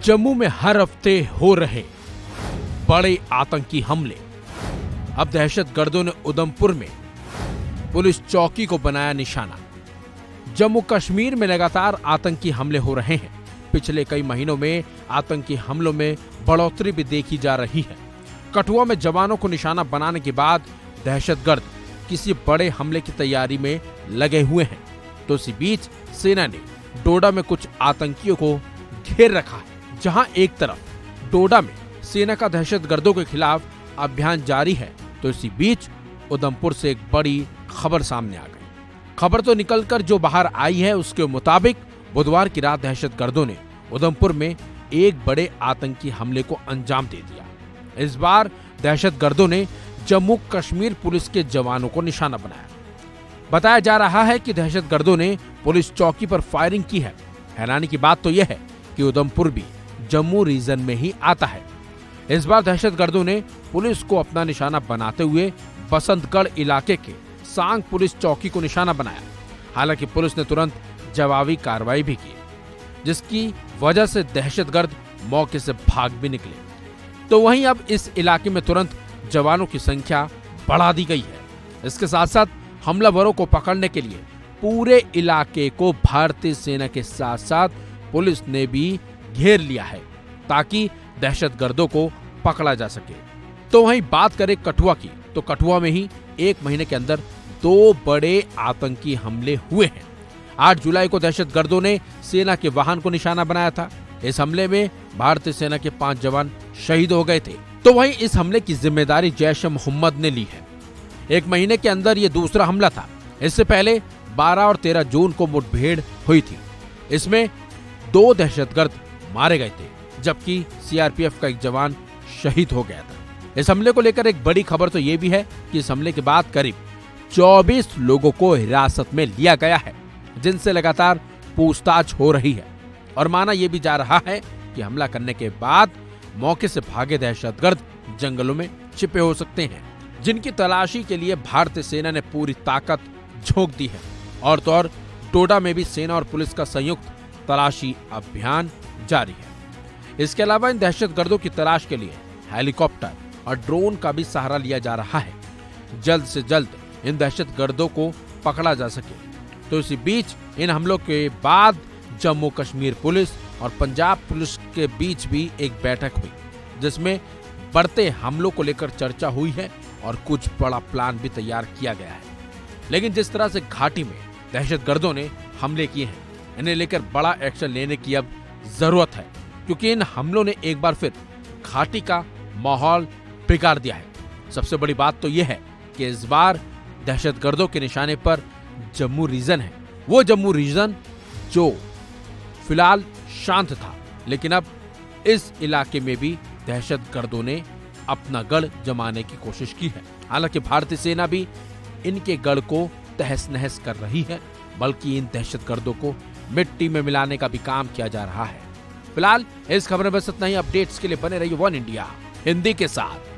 जम्मू में हर हफ्ते हो रहे बड़े आतंकी हमले। अब दहशतगर्दों ने उधमपुर में पुलिस चौकी को बनाया निशाना। जम्मू कश्मीर में लगातार आतंकी हमले हो रहे हैं। पिछले कई महीनों में आतंकी हमलों में बढ़ोतरी भी देखी जा रही है। कठुआ में जवानों को निशाना बनाने के बाद दहशतगर्द किसी बड़े हमले की तैयारी में लगे हुए हैं, तो इसी बीच सेना ने डोडा में कुछ आतंकियों को घेर रखा है। जहां एक तरफ डोडा में सेना का दहशतगर्दों के खिलाफ अभियान जारी है, तो इसी बीच उधमपुर से एक बड़ी खबर सामने आ गई। खबर तो निकलकर जो बाहर आई है उसके मुताबिक बुधवार की रात दहशतगर्दों ने उधमपुर में एक बड़े आतंकी हमले को अंजाम दे दिया। इस बार दहशतगर्दों ने जम्मू कश्मीर पुलिस के जवानों को निशाना बनाया। बताया जा रहा है कि दहशतगर्दों ने पुलिस चौकी पर फायरिंग की है। हैरानी की बात तो यह है कि उधमपुर भी जम्मू रीजन में ही आता है। इस बार दहशतगर्दों ने पुलिस को अपना निशाना बनाते हुए बसंतगढ़ इलाके के सांग पुलिस चौकी को निशाना बनाया। हालांकि पुलिस ने तुरंत जवाबी कार्रवाई भी की, जिसकी वजह से दहशतगर्द मौके से भाग भी निकले। तो वहीं अब इस इलाके में तुरंत जवानों की संख्या बढ़ा दी गई है। इसके साथ साथ हमलावरों को पकड़ने के लिए पूरे इलाके को भारतीय सेना के साथ साथ पुलिस ने भी घेर लिया है, ताकि दहशतगर्दों को पकड़ा जा सके। तो वहीं बात करें कठुआ की, तो कठुआ में ही एक महीने के अंदर 2 बड़े आतंकी हमले हुए हैं। 8 जुलाई को दहशतगर्दों ने सेना के वाहन को निशाना बनाया था। इस हमले में भारतीय सेना के 5 जवान शहीद हो गए थे। तो वहीं इस हमले की जिम्मेदारी जैश ए मोहम्मद ने ली है। एक महीने के अंदर ये दूसरा हमला था। इससे पहले 12 और 13 जून को मुठभेड़ हुई थी। इसमें 2 दहशतगर्द मारे गए थे, जबकि सीआरपीएफ का एक जवान शहीद हो गया था। इस हमले को लेकर एक बड़ी खबर तो ये भी है कि इस हमले के बाद करीब 24 लोगों को हिरासत में लिया गया है, जिनसे लगातार पूछताछ हो रही है। और माना यह भी जा रहा है कि हमला करने के बाद मौके से भागे दहशतगर्द जंगलों में छिपे हो सकते हैं, जिनकी तलाशी के लिए भारतीय सेना ने पूरी ताकत झोंक दी है। और तो और डोडा में भी सेना और पुलिस का संयुक्त तलाशी अभियान जारी है। इसके अलावा इन दहशतगर्दों की तलाश के लिए हेलीकॉप्टर और ड्रोन का भी सहारा लिया जा रहा है। जल्द से जल्द इन दहशतगर्दों को पकड़ा जा सके। तो इसी बीच इन हमलों के बाद जम्मू कश्मीर पुलिस और पंजाब पुलिस के बीच भी एक बैठक हुई, जिसमें बढ़ते हमलों को लेकर चर्चा हुई है और कुछ बड़ा प्लान भी तैयार किया गया है। लेकिन जिस तरह से घाटी में दहशतगर्दों ने हमले किए हैं, इन्हें लेकर बड़ा एक्शन लेने की अब जरूरत है, क्योंकि इन हमलों ने एक बार फिर घाटी का माहौल बिगाड़ दिया है। सबसे बड़ी बात तो यह है कि इस बार दहशतगर्दों के निशाने पर जम्मू रीजन है। वो जम्मू रीजन जो फिलहाल शांत था, लेकिन अब इस इलाके में भी दहशतगर्दों ने अपना गढ़ जमाने की कोशिश की है। हालांकि भारतीय सेना भी इनके गढ़ को तहस नहस कर रही है, बल्कि इन दहशतगर्दों को मिट्टी में मिलाने का भी काम किया जा रहा है। फिलहाल इस खबर में बस इतना ही। अपडेट्स के लिए बने रहिए वन इंडिया हिंदी के साथ।